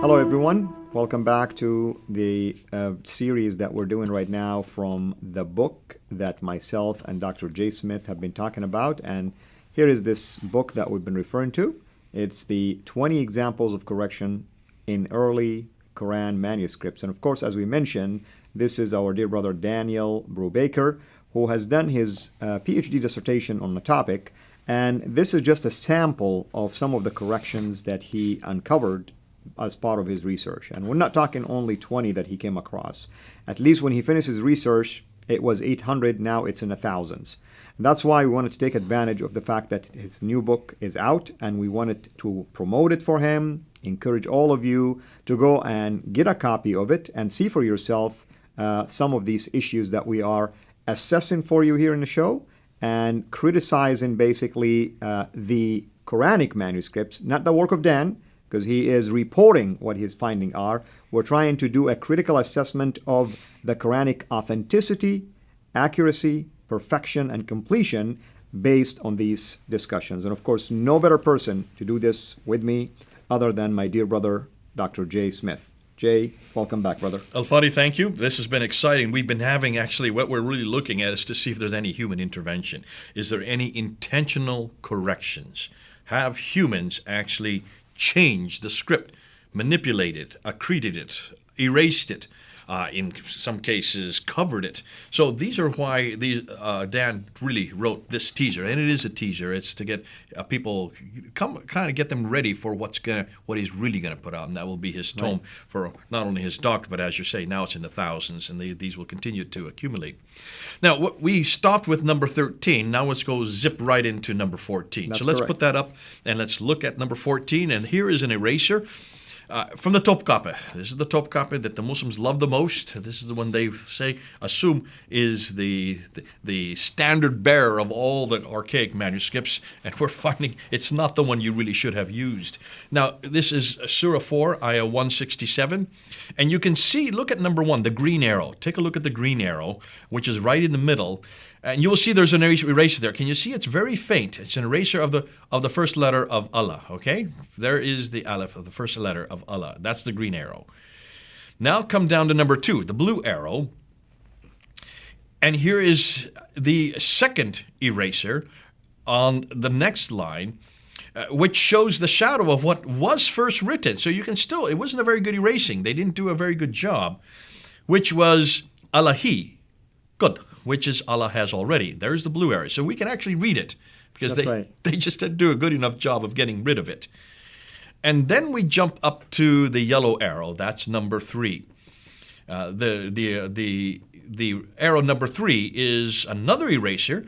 Hello, everyone. Welcome back to the series that we're doing right now from the book that myself and Dr. Jay Smith have been talking about. And here is this book that we've been referring to. It's the 20 examples of correction in early Quran manuscripts. And of course, as we mentioned, this is our dear brother Daniel Brubaker, who has done his PhD dissertation on the topic. And this is just a sample of some of the corrections that he uncovered as part of his research. And we're not talking only 20 that he came across. At least when he finished his research, it was 800. Now it's in the thousands. And that's why we wanted to take advantage of the fact that his new book is out, and we wanted to promote it for him, encourage all of you to go and get a copy of it and see for yourself some of these issues that we are assessing for you here in the show and criticizing basically the Quranic manuscripts, not the work of Dan, because he is reporting what his findings are. We're trying to do a critical assessment of the Quranic authenticity, accuracy, perfection, and completion based on these discussions. And of course, no better person to do this with me other than my dear brother, Dr. Jay Smith. Jay, welcome back, brother. Al-Fadi, thank you. This has been exciting. We've been having, actually, what we're really looking at is to see if there's any human intervention. Is there any intentional corrections? Have humans actually changed the script, manipulated, accreted it, erased it, in some cases covered it. So these are why Dan really wrote this teaser, and it is a teaser. It's to get people kind of get them ready for what he's really gonna put out, and that will be his tome for not only his doctor, but as you say, now it's in the thousands, and these will continue to accumulate. Now, we stopped with number 13. Now let's go zip right into number 14. That's so let's correct. put that up, and let's look at number 14. And here is an eraser. From the top copy. This is the top copy that the Muslims love the most. This is the one they assume is the standard bearer of all the archaic manuscripts, and we're finding it's not the one you really should have used. Now, this is Surah 4, Ayah 167, and you can see, look at number 1, the green arrow. Take a look at the green arrow, which is right in the middle. And you will see there's an eraser there. Can you see? It's very faint. It's an eraser of the first letter of Allah, okay? There is the Aleph of the first letter of Allah. That's the green arrow. Now come down to number 2, the blue arrow. And here is the second eraser on the next line, which shows the shadow of what was first written. So you can still, it wasn't a very good erasing. They didn't do a very good job, which was Allahi. Good. Which is Allah has already. There's the blue area. So we can actually read it because they just didn't do a good enough job of getting rid of it. And then we jump up to the yellow arrow. That's number 3. The arrow number 3 is another eraser,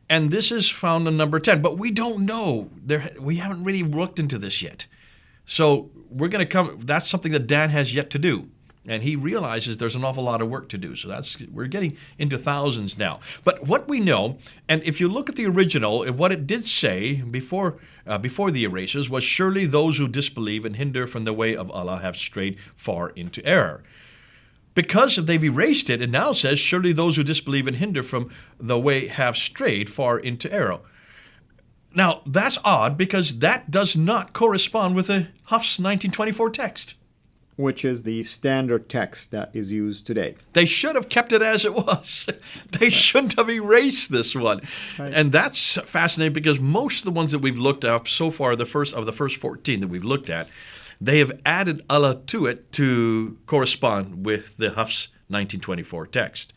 and this is found on number 10. But we don't know. We haven't really looked into this yet. So we're going to come. That's something that Dan has yet to do. And he realizes there's an awful lot of work to do. So we're getting into thousands now. But what we know, and if you look at the original, what it did say before the erasures was, surely those who disbelieve and hinder from the way of Allah have strayed far into error. Because if they've erased it, it now says, surely those who disbelieve and hinder from the way have strayed far into error. Now, that's odd because that does not correspond with the Hafs 1924 text. Which is the standard text that is used today. They should have kept it as it was. They shouldn't have erased this one. Right. And that's fascinating because most of the ones that we've looked up so far, the first 14 that we've looked at, they have added Allah to it to correspond with the Hafs 1924 text.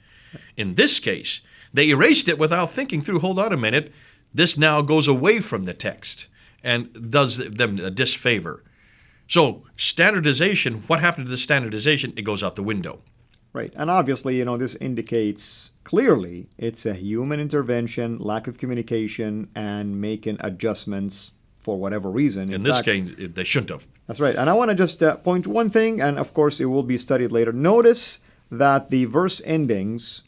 In this case, they erased it without thinking through, hold on a minute, this now goes away from the text and does them a disfavor. So standardization, what happened to the standardization? It goes out the window. Right. And obviously, this indicates clearly it's a human intervention, lack of communication, and making adjustments for whatever reason. In this case, they shouldn't have. That's right. And I want to just point one thing, and of course it will be studied later. Notice that the verse endings,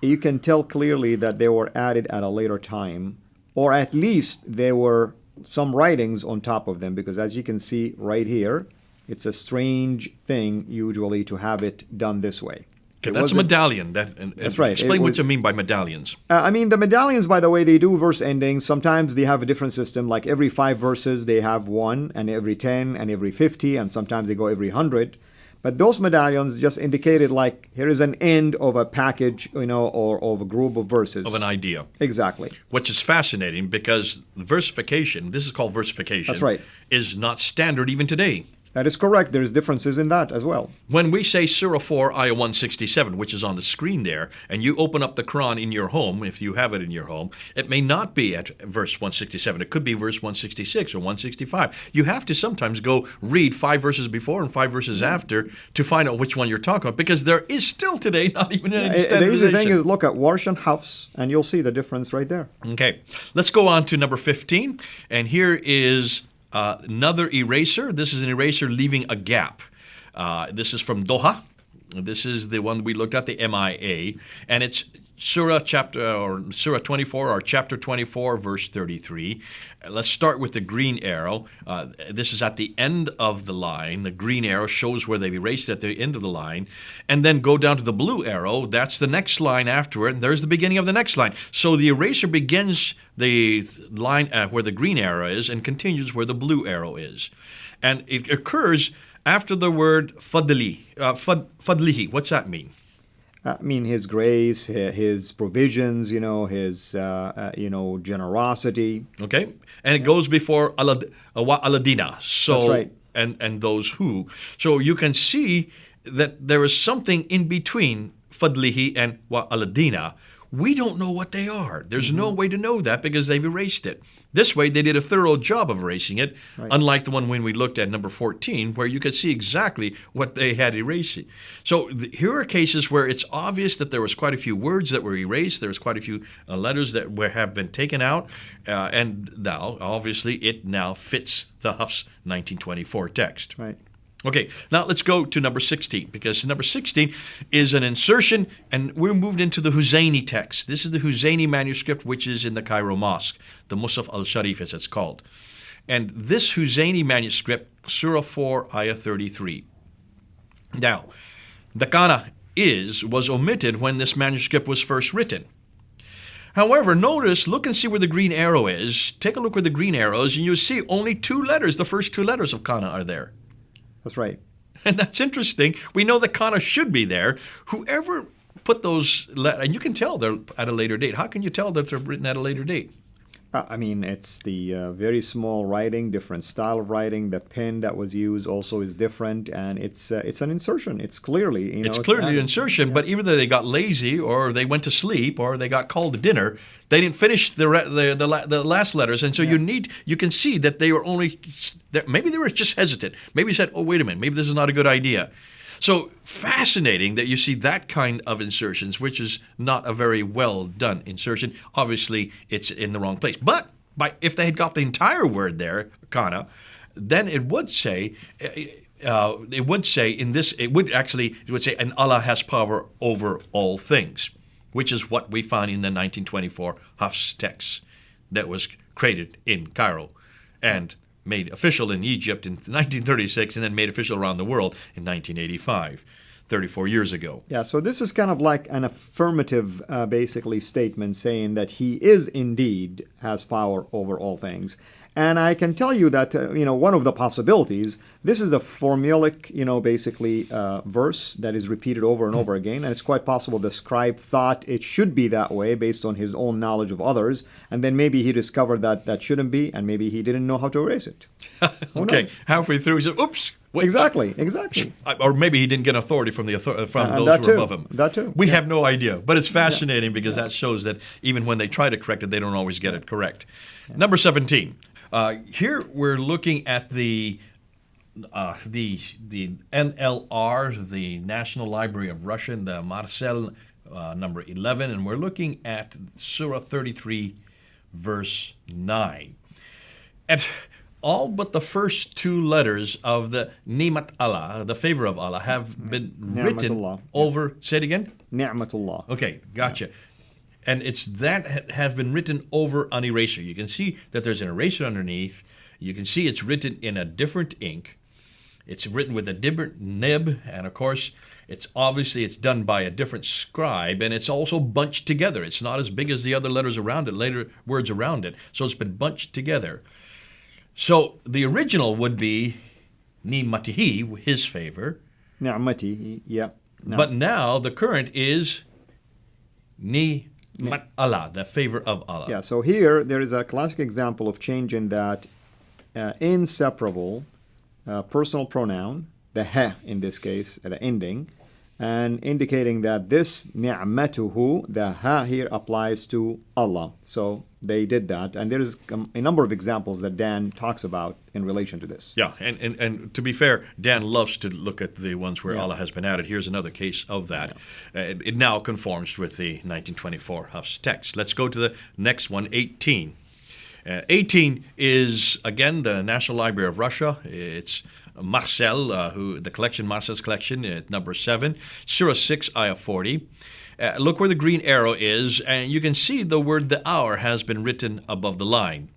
you can tell clearly that they were added at a later time, or at least they were some writings on top of them, because as you can see right here, it's a strange thing usually to have it done this way. It That's a wasn't- medallion. That's right. Explain It what was- you mean by medallions. I mean, the medallions, by the way, they do verse endings. Sometimes they have a different system. Like every 5 verses, they have one, and every 10, and every 50, and sometimes they go every 100. But those medallions just indicated like here is an end of a package, or of a group of verses. Of an idea. Exactly. Which is fascinating because versification, this is called versification, That's right. is not standard even today. That is correct. There's differences in that as well. When we say Surah 4, Ayah 167, which is on the screen there, and you open up the Quran in your home, if you have it in your home, it may not be at verse 167. It could be verse 166 or 165. You have to sometimes go read 5 verses before and 5 verses after to find out which one you're talking about, because there is still today not even any standardization. The easy thing is look at Warsh and Hafs, and you'll see the difference right there. Okay, let's go on to number 15, and here is another eraser. This is an eraser leaving a gap. This is from Doha. This is the one we looked at, the MIA, and it's Surah 24 or chapter 24, verse 33. Let's start with the green arrow. This is at the end of the line. The green arrow shows where they've erased at the end of the line. And then go down to the blue arrow. That's the next line after it. And there's the beginning of the next line. So the eraser begins the line where the green arrow is and continues where the blue arrow is. And it occurs after the word fadlihi. What's that mean? I mean, His grace, His provisions, His, generosity. Okay, and it goes before aladina. So, That's right. And those who. So you can see that there is something in between fadlihi and wa aladina. We don't know what they are. There's no way to know that because they've erased it. This way, they did a thorough job of erasing it, Right. unlike the one when we looked at number 14, where you could see exactly what they had erased. So here are cases where it's obvious that there was quite a few words that were erased. There was quite a few letters that have been taken out. And now, obviously, it now fits the Hafs 1924 text. Right. Okay, now let's go to number 16, because number 16 is an insertion, and we're moved into the Husayni text. This is the Husayni manuscript, which is in the Cairo Mosque, the Musaf al-Sharif, as it's called. And this Husayni manuscript, Surah 4, Ayah 33. Now, the kana was omitted when this manuscript was first written. However, look and see where the green arrow is. Take a look where the green arrow is, and you'll see only 2 letters, the first 2 letters of kana are there. That's right. And that's interesting. We know that kana should be there. Whoever put those letters, and you can tell they're at a later date. How can you tell that they're written at a later date? I mean, it's the very small writing, different style of writing. The pen that was used also is different, and it's an insertion. It's clearly, It's clearly an insertion, but either they got lazy, or they went to sleep, or they got called to dinner. They didn't finish the last letters, and so you can see that they were maybe they were just hesitant. Maybe said, "Oh, wait a minute, maybe this is not a good idea." So fascinating that you see that kind of insertions, which is not a very well done insertion. Obviously, it's in the wrong place. But if they had got the entire word there, kana, then it would say, and Allah has power over all things, which is what we find in the 1924 Hafs text that was created in Cairo and made official in Egypt in 1936 and then made official around the world in 1985, 34 years ago. Yeah, so this is kind of like an affirmative, basically, statement saying that He is indeed has power over all things. And I can tell you that, one of the possibilities, this is a formulaic, basically verse that is repeated over and over again. And it's quite possible the scribe thought it should be that way based on his own knowledge of others. And then maybe he discovered that shouldn't be, and maybe he didn't know how to erase it. Okay, halfway through he said, oops. Wait. Exactly. Or maybe he didn't get authority from those who were above him. That too. We have no idea. But it's fascinating because that shows that even when they try to correct it, they don't always get it correct. Yeah. Number 17. Here we're looking at the NLR, the National Library of Russia, the Marcel number 11, and we're looking at Surah 33, verse 9. And all but the first 2 letters of the Ni'mat Allah, the favor of Allah, have been written over. Say it again? Ni'matullah. Okay, gotcha. Yeah. And it's that have been written over an eraser. You can see that there's an eraser underneath. You can see it's written in a different ink. It's written with a different nib, and of course, It's obviously it's done by a different scribe, and it's also bunched together. It's not as big as the other letters around it, later words around it. So it's been bunched together. So the original would be Nimatihi, his favor. Ni'mati, yeah. No. But now the current is Ni'mat Allah, the favor of Allah. Yeah, so here there is a classic example of changing that inseparable personal pronoun, the ha in this case, the ending, and indicating that this ni'matuhu, the ha here applies to Allah. So they did that, and there is a number of examples that Dan talks about in relation to this. Yeah, and to be fair, Dan loves to look at the ones where Allah has been added. Here's another case of that. It now conforms with the 1924 Hafs text. Let's go to the next one, 18. 18 is, again, the National Library of Russia. It's Marcel, the collection, Marcel's collection, at number 7, Surah 6, Ayah 40. Look where the green arrow is, and you can see the word the hour has been written above the line.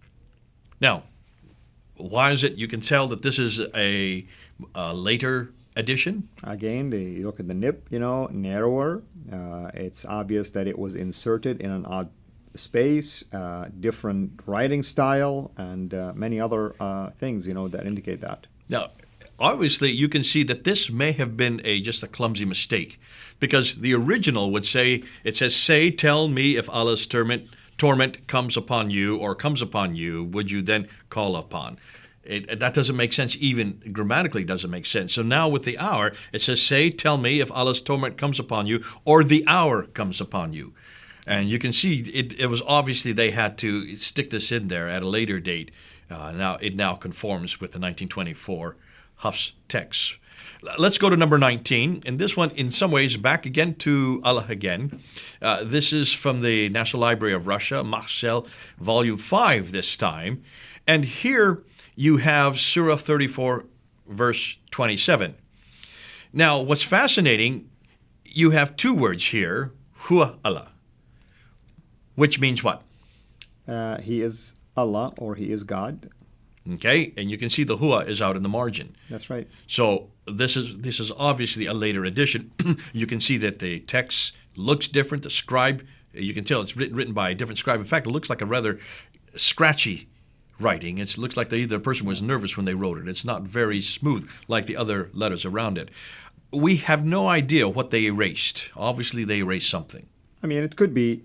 Now, why is it? You can tell that this is a later edition. Again, you look at the nib, narrower. It's obvious that it was inserted in an odd space, different writing style, and many other things, that indicate that. Now, obviously, you can see that this may have been just a clumsy mistake, because the original would say, it says, say, tell me if Allah's torment comes upon you or comes upon you, would you then call upon? That doesn't make sense, even grammatically doesn't make sense. So now with the hour, it says, say, tell me if Allah's torment comes upon you or the hour comes upon you. And you can see it was obviously they had to stick this in there at a later date. It now conforms with the 1924 Hafs text. Let's go to number 19. And this one, in some ways, back again to Allah again. This is from the National Library of Russia, Marcel, Volume 5 this time. And here you have Surah 34, verse 27. Now, what's fascinating, you have two words here, Huwa Allah, which means what? He is Allah, or he is God. Okay, and you can see the Huwa is out in the margin. That's right. So this is obviously a later edition. You can see that the text looks different. The scribe, you can tell it's written by a different scribe. In fact, it looks like a rather scratchy writing. It looks like the person was nervous when they wrote it. It's not very smooth like the other letters around it. We have no idea what they erased. Obviously, they erased something. I mean, it could be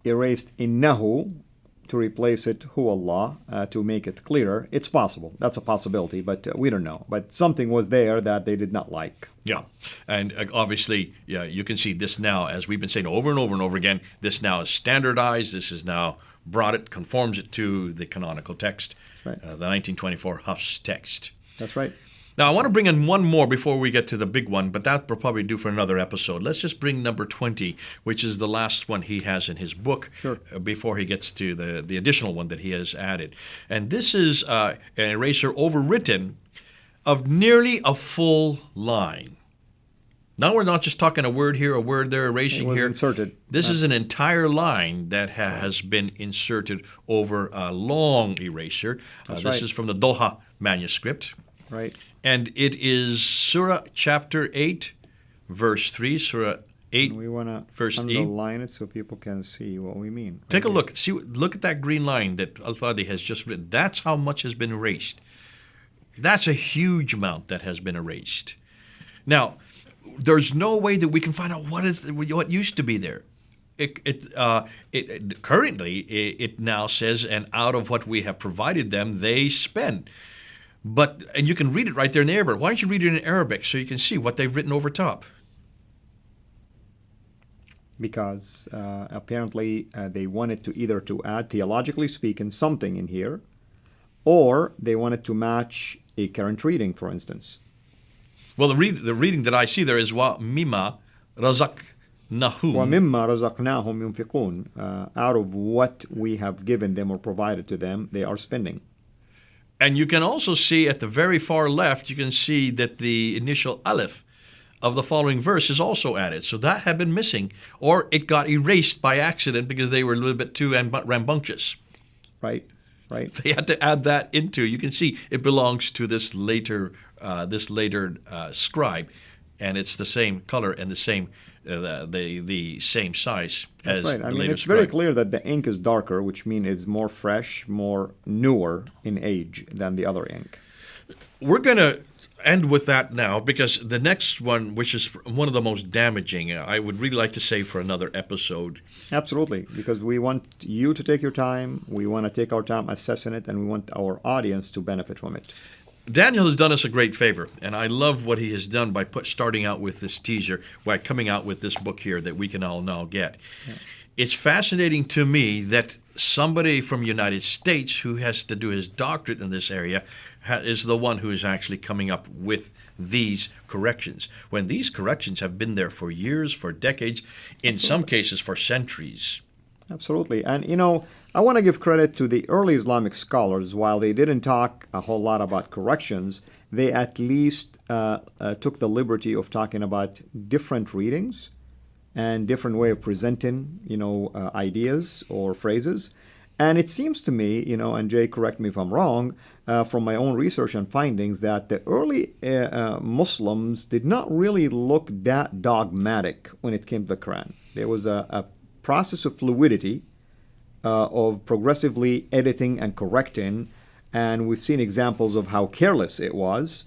erased innahu to replace it hu Allah to make it clearer. It's possible. That's a possibility, but we don't know. But something was there that they did not like. Yeah, and obviously, you can see this now, as we've been saying over and over and over again, this now is standardized. This is now conforms it to the canonical text, right. The 1924 Hafs text. That's right. Now, I want to bring in one more before we get to the big one, but that we'll probably do for another episode. Let's just bring number 20, which is the last one he has in his book, sure. Before he gets to the additional one that he has added. And this is an eraser overwritten of nearly a full line. Now we're not just talking a word here, a word there, erasing it was here. Inserted. This is an entire line that has been inserted over a long eraser. This is from the Doha manuscript. Right. And it is Surah chapter 8, verse 3, Surah 8, we want to verse 8. underline it so people can see what we mean. Take a look. Look at that green line that Al-Fadi has just written. That's how much has been erased. That's a huge amount that has been erased. Now, there's no way that we can find out what used to be there. Currently, it now says, and out of what we have provided them, they spend. And you can read it right there in the Arabic. Why don't you read it in Arabic so you can see what they've written over top? Because apparently they wanted to either to add, theologically speaking, something in here, or they wanted to match a current reading, for instance. Well, the reading that I see there is wa mimma razaqnahum. وَمِمَّا رَزَقْنَاهُمْ يُنْفِقُونَ. Out of what we have given them or provided to them, they are spending. And you can also see at the very far left, you can see that the initial alif of the following verse is also added. So that had been missing, or it got erased by accident because they were a little bit too rambunctious. Right. They had to add that into. You can see it belongs to this later scribe. and it's the same color and the same the same size That's as right. the I mean, later it's very scribe. clear that the ink is darker, which means it's more fresh, more newer in age than the other ink. We're going to end with that now because the next one, which is one of the most damaging, I would really like to save for another episode. Absolutely, because we want you to take your time, we want to take our time assessing it, and we want our audience to benefit from it. Daniel has done us a great favor, and I love what he has done by starting out with this teaser, by coming out with this book here that we can all now get. Yeah. It's fascinating to me that somebody from the United States who has to do his doctorate in this area is the one who is actually coming up with these corrections, when these corrections have been there for years, for decades, in some cases for centuries. Absolutely. And, I want to give credit to the early Islamic scholars. While they didn't talk a whole lot about corrections, they at least took the liberty of talking about different readings and different way of presenting, ideas or phrases. And it seems to me, and Jay, correct me if I'm wrong, from my own research and findings, that the early Muslims did not really look that dogmatic when it came to the Quran. There was a process of fluidity, of progressively editing and correcting, and we've seen examples of how careless it was,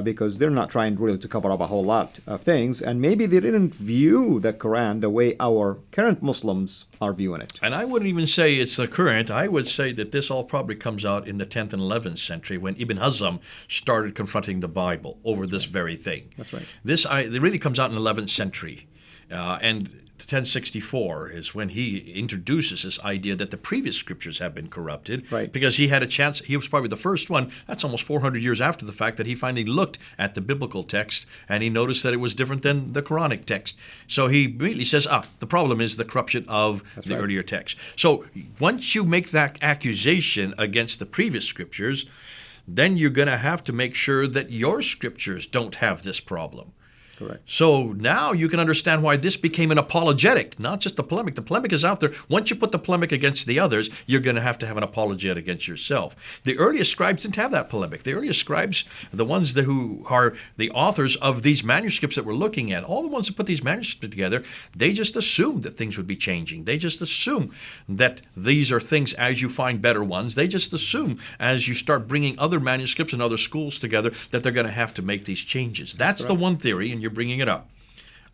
because they're not trying really to cover up a whole lot of things, and maybe they didn't view the Quran the way our current Muslims are viewing it. And I wouldn't even say it's the current. I would say that this all probably comes out in the 10th and 11th century when Ibn Hazm started confronting the Bible over this very thing. That's right. It really comes out in the 11th century, and 1064 is when he introduces this idea that the previous scriptures have been corrupted, right, because he had a chance. He was probably the first one. That's almost 400 years after the fact that he finally looked at the biblical text and he noticed that it was different than the Quranic text. So he immediately says, the problem is the corruption of the earlier text. So once you make that accusation against the previous scriptures, then you're going to have to make sure that your scriptures don't have this problem. Correct. So now you can understand why this became an apologetic, not just a polemic. The polemic is out there. Once you put the polemic against the others, you're going to have an apologetic against yourself. The earliest scribes didn't have that polemic. The earliest scribes, the ones who are the authors of these manuscripts that we're looking at, all the ones who put these manuscripts together, they just assumed that things would be changing. They just assume that these are things as you find better ones. They just assume as you start bringing other manuscripts and other schools together that they're going to have to make these changes. That's the one theory, and you're bringing it up.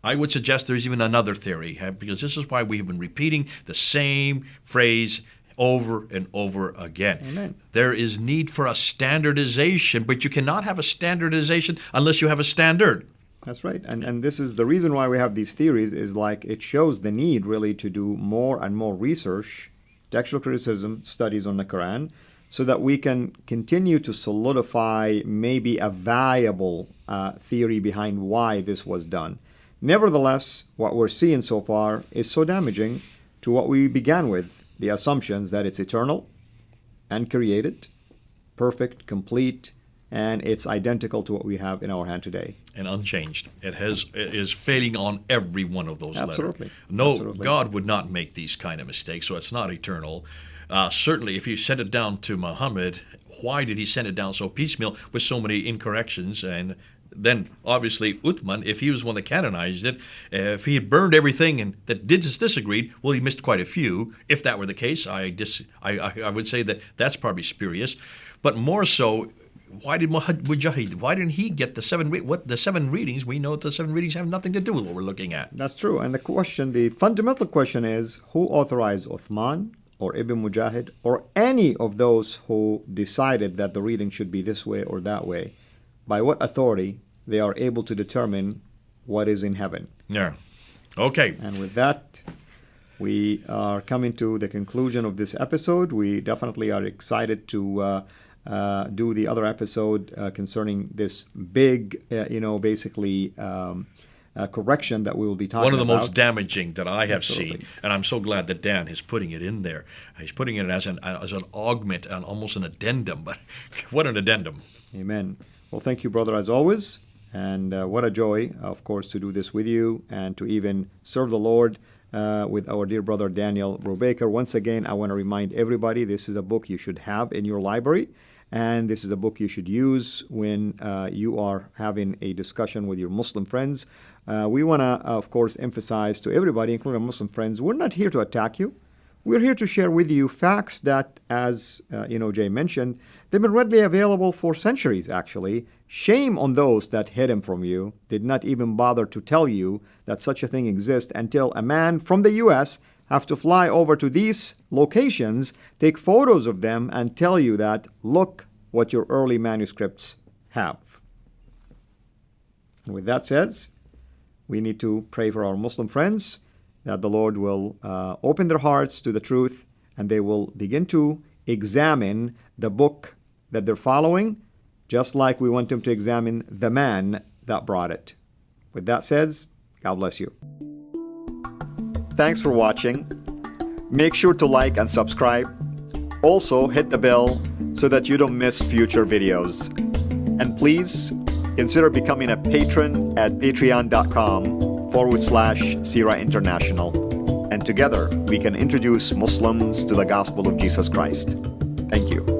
I would suggest there's even another theory, because this is why we have been repeating the same phrase over and over again. Amen. There is need for a standardization, but you cannot have a standardization unless you have a standard. That's right. And this is the reason why we have these theories, is like it shows the need really to do more and more research, textual criticism, studies on the Quran, so that we can continue to solidify maybe a viable theory behind why this was done. Nevertheless, what we're seeing so far is so damaging to what we began with, the assumptions that it's eternal and created, perfect, complete, and it's identical to what we have in our hand today. And unchanged. It is failing on every one of those Absolutely. letters. No, Absolutely. God would not make these kind of mistakes, so it's not eternal. Certainly, if you send it down to Muhammad, why did he send it down so piecemeal with so many incorrections? And then, obviously, Uthman, if he was one that canonized it, if he had burned everything and that disagreed, well, he missed quite a few. If that were the case, I would say that that's probably spurious. But more so, why did Mujahid? Why didn't he get the seven readings? We know that the 7 readings have nothing to do with what we're looking at. That's true. And the fundamental question is, who authorized Uthman or Ibn Mujahid or any of those who decided that the reading should be this way or that way? By what authority they are able to determine what is in heaven? Yeah. Okay. And with that, we are coming to the conclusion of this episode. We definitely are excited to do the other episode concerning this big, correction that we will be talking about. One of the most damaging that I have Absolutely. seen, and I'm so glad that Dan is putting it in there. He's putting it as an augment and almost an addendum, but what an addendum. Amen. Well, thank you, brother, as always. And what a joy, of course, to do this with you and to even serve the Lord with our dear brother Daniel Brubaker. Once again, I want to remind everybody this is a book you should have in your library. and this is a book you should use when you are having a discussion with your Muslim friends. We want to, of course, emphasize to everybody, including our Muslim friends, we're not here to attack you. We're here to share with you facts that, as Jay mentioned, they've been readily available for centuries, actually. Shame on those that hid them from you, did not even bother to tell you that such a thing exists until a man from the U.S. have to fly over to these locations, take photos of them, and tell you that, look what your early manuscripts have. And with that said, we need to pray for our Muslim friends that the Lord will open their hearts to the truth and they will begin to examine the book that they're following, just like we want them to examine the man that brought it. With that said, God bless you. Thanks for watching. Make sure to like and subscribe. Also, hit the bell so that you don't miss future videos. And please consider becoming a patron at patreon.com/Sira International. And together we can introduce Muslims to the gospel of Jesus Christ. Thank you.